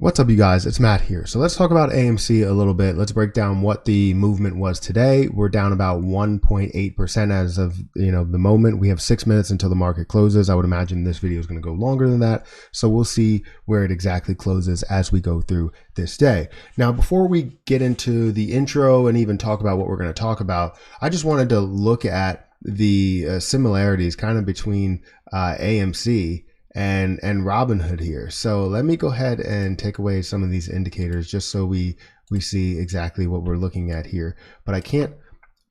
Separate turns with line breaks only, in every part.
What's up, you guys? It's Matt here. So let's talk about AMC a little bit. Let's break down what the movement was today. We're down about 1.8% as of the moment. We have 6 minutes until the market closes. I would imagine this video is going to go longer than that. So we'll see where it exactly closes as we go through this day. Now, before we get into the intro and even talk about what we're going to talk about, I just wanted to look at the similarities kind of between AMC and Robinhood here. So let me go ahead and take away some of these indicators just so we see exactly what we're looking at here. But I can't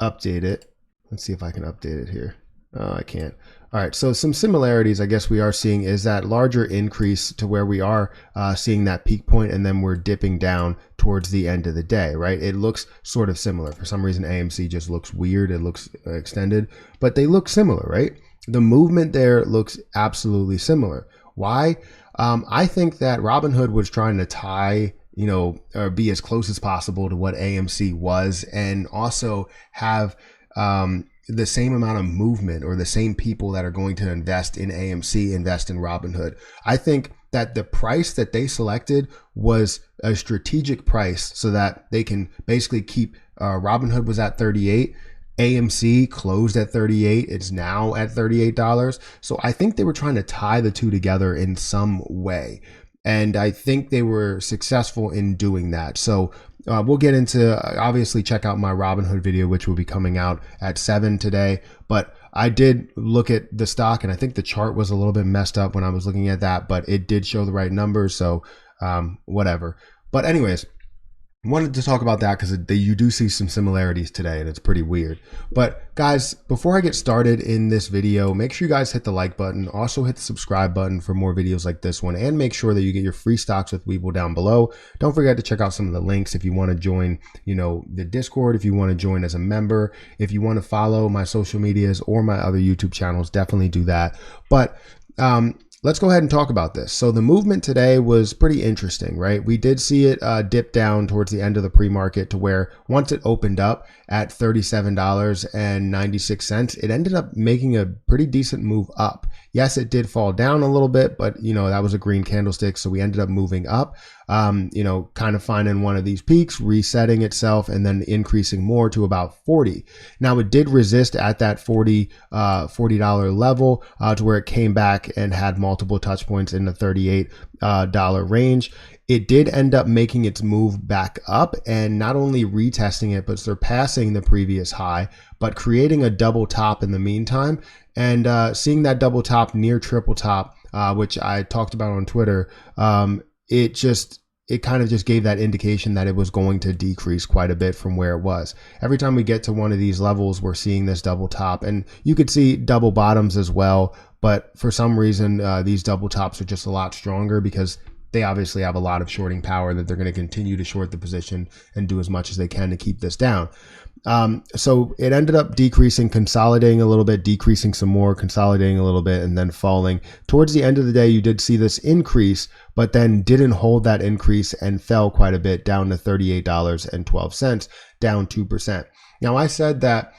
update it. Let's see if I can update it here. I can't. All right, so some similarities I guess we are seeing is that larger increase to where we are seeing that peak point, and then we're dipping down towards the end of the day, right? It looks sort of similar. For some reason, AMC just looks weird. It looks extended, but they look similar, right? The movement there looks absolutely similar. Why? I think that Robinhood was trying to tie, or be as close as possible to what AMC was, and also have the same amount of movement, or the same people that are going to invest in AMC invest in Robinhood. I think that the price that they selected was a strategic price so that they can basically keep Robinhood was at 38. AMC closed at 38. It's now at $38. So I think they were trying to tie the two together in some way. And I think they were successful in doing that. So we'll get into, obviously check out my Robinhood video, which will be coming out at 7 today. But I did look at the stock, and I think the chart was a little bit messed up when I was looking at that, but it did show the right numbers. So whatever. But anyways, wanted to talk about that because you do see some similarities today, and it's pretty weird. But guys, before I get started in this video, make sure you guys hit the like button. Also hit the subscribe button for more videos like this one, and make sure that you get your free stocks with Webull down below. Don't forget to check out some of the links if you want to join, the Discord, if you want to join as a member, if you want to follow my social medias or my other YouTube channels, definitely do that. But let's go ahead and talk about this. So the movement today was pretty interesting, right? We did see it dip down towards the end of the pre-market to where once it opened up at $37.96, it ended up making a pretty decent move up. Yes, it did fall down a little bit, but that was a green candlestick. So we ended up moving up, kind of finding one of these peaks, resetting itself, and then increasing more to about 40. Now it did resist at that $40 level to where it came back and had multiple touch points in the $38 range. It did end up making its move back up, and not only retesting it, but surpassing the previous high, but creating a double top in the meantime, and seeing that double top near triple top, which I talked about on Twitter. It kind of just gave that indication that it was going to decrease quite a bit from where it was. Every time we get to one of these levels, we're seeing this double top, and you could see double bottoms as well. But for some reason, these double tops are just a lot stronger because they obviously have a lot of shorting power that they're going to continue to short the position and do as much as they can to keep this down. So it ended up decreasing, consolidating a little bit, decreasing some more, consolidating a little bit, and then falling. Towards the end of the day, you did see this increase, but then didn't hold that increase and fell quite a bit down to $38.12, down 2%. Now, I said that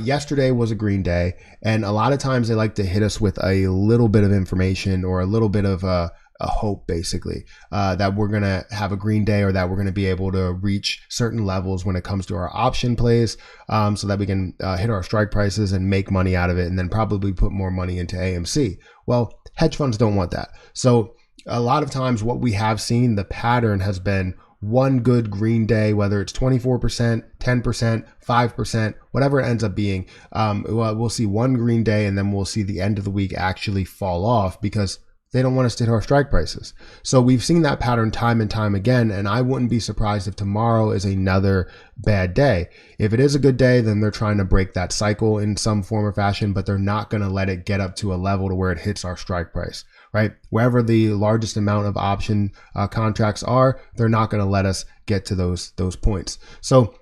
yesterday was a green day, and a lot of times they like to hit us with a little bit of information or a little bit of a hope, basically, that we're going to have a green day, or that we're going to be able to reach certain levels when it comes to our option plays, so that we can hit our strike prices and make money out of it, and then probably put more money into AMC. Well, hedge funds don't want that. So a lot of times what we have seen, the pattern has been one good green day, whether it's 24%, 10%, 5%, whatever it ends up being. We'll see one green day, and then we'll see the end of the week actually fall off because they don't want us to hit our strike prices. So we've seen that pattern time and time again, and I wouldn't be surprised if tomorrow is another bad day. If it is a good day, then they're trying to break that cycle in some form or fashion, but they're not going to let it get up to a level to where it hits our strike price, right? Wherever the largest amount of option contracts are, they're not going to let us get to those points. So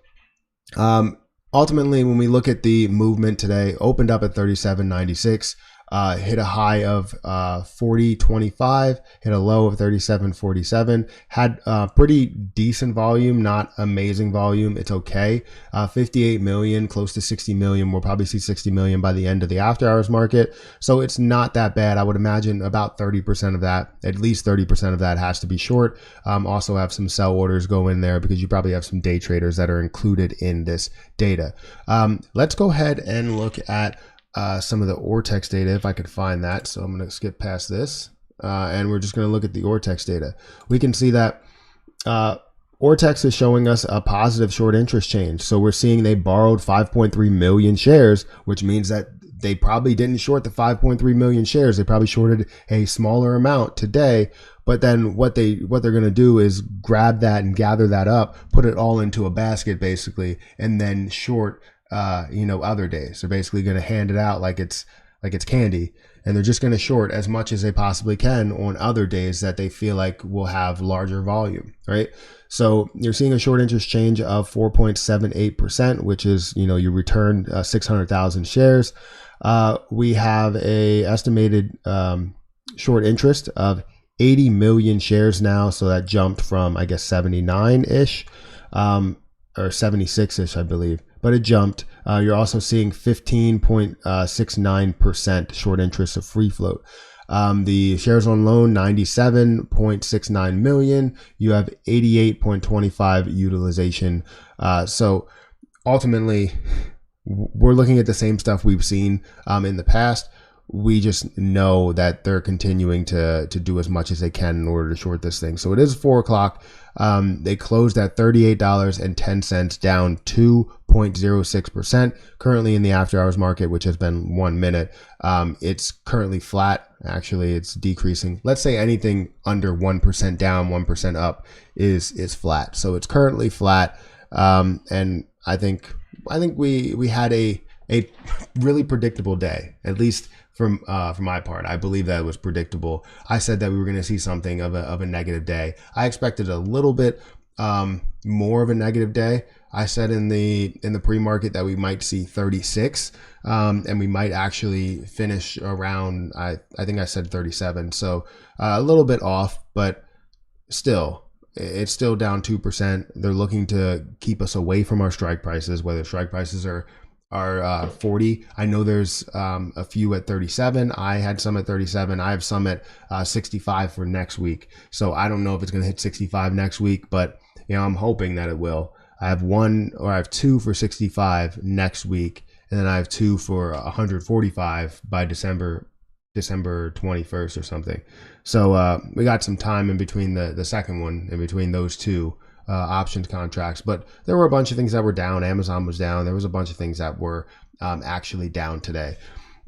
ultimately, when we look at the movement today, opened up at 37.96. hit a high of 40.25, hit a low of 37.47, had pretty decent volume, not amazing volume. It's okay. 58 million, close to 60 million. We'll probably see 60 million by the end of the after hours market. So it's not that bad. I would imagine about 30% of that, at least 30% of that has to be short. Also have some sell orders go in there because you probably have some day traders that are included in this data. Let's go ahead and look at some of the Ortex data if I could find that. So I'm going to skip past this and we're just going to look at the Ortex data. We can see that Ortex is showing us a positive short interest change. So we're seeing they borrowed 5.3 million shares, which means that they probably didn't short the 5.3 million shares. They probably shorted a smaller amount today. But then what they're going to do is grab that and gather that up, put it all into a basket basically, and then short other days. They're basically going to hand it out like it's candy, and they're just going to short as much as they possibly can on other days that they feel like will have larger volume, right? So you're seeing a short interest change of 4.78%, which is, you returned 600,000 shares. We have a estimated short interest of 80 million shares now. So that jumped from, I guess, 79-ish or 76-ish, I believe. But it jumped. You're also seeing 15.69% short interest of free float. The shares on loan, 97.69 million. You have 88.25 utilization. So ultimately, we're looking at the same stuff we've seen in the past. We just know that they're continuing to do as much as they can in order to short this thing. So it is 4 o'clock. They closed at $38.10, down 2.06%. Currently in the after hours market, which has been 1 minute, it's currently flat. Actually, it's decreasing. Let's say anything under 1% down, 1% up is flat. So it's currently flat. And I think we had a really predictable day, at least from my part. I believe that it was predictable. I said that we were going to see something of a negative day. I expected a little bit more of a negative day. I said in the pre-market that we might see 36 and we might actually finish around, I think I said 37. So a little bit off, but still, it's still down 2%. They're looking to keep us away from our strike prices, whether strike prices are 40. I know there's a few at 37. I had some at 37. I have some at 65 for next week. So I don't know if it's going to hit 65 next week, but I'm hoping that it will. I have two for 65 next week, and then I have two for 145 by December 21st or something. So we got some time in between the second one, in between those two options contracts. But there were a bunch of things that were down. Amazon was down. There was a bunch of things that were actually down today.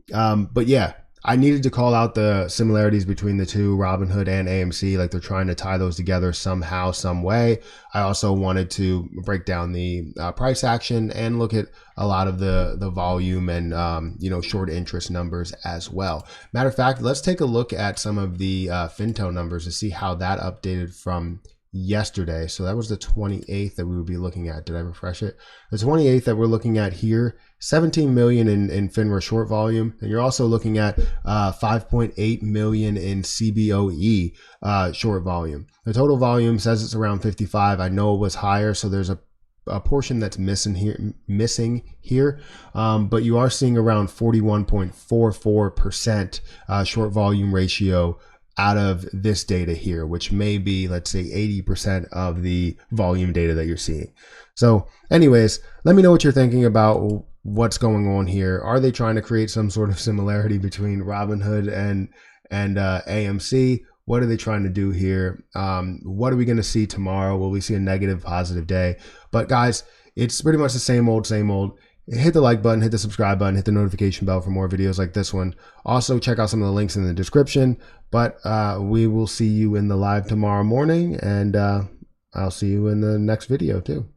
But yeah, I needed to call out the similarities between the two, Robinhood and AMC, like they're trying to tie those together somehow, some way. I also wanted to break down the price action and look at a lot of the volume and, short interest numbers as well. Matter of fact, let's take a look at some of the Finto numbers to see how that updated from yesterday. So that was the 28th that we would be looking at. Did I refresh it? The 28th that we're looking at here, 17 million in FINRA short volume. And you're also looking at 5.8 million in CBOE short volume. The total volume says it's around 55. I know it was higher, so there's a portion that's missing here. But you are seeing around 41.44% short volume ratio out of this data here, which may be, let's say, 80% of the volume data that you're seeing. So anyways, let me know what you're thinking about what's going on here. Are they trying to create some sort of similarity between Robinhood and AMC? What are they trying to do here? What are we going to see tomorrow? Will we see a negative, positive day? But guys, it's pretty much the same old, same old. Hit the like button, hit the subscribe button, hit the notification bell for more videos like this one. Also, check out some of the links in the description. But we will see you in the live tomorrow morning, and I'll see you in the next video too.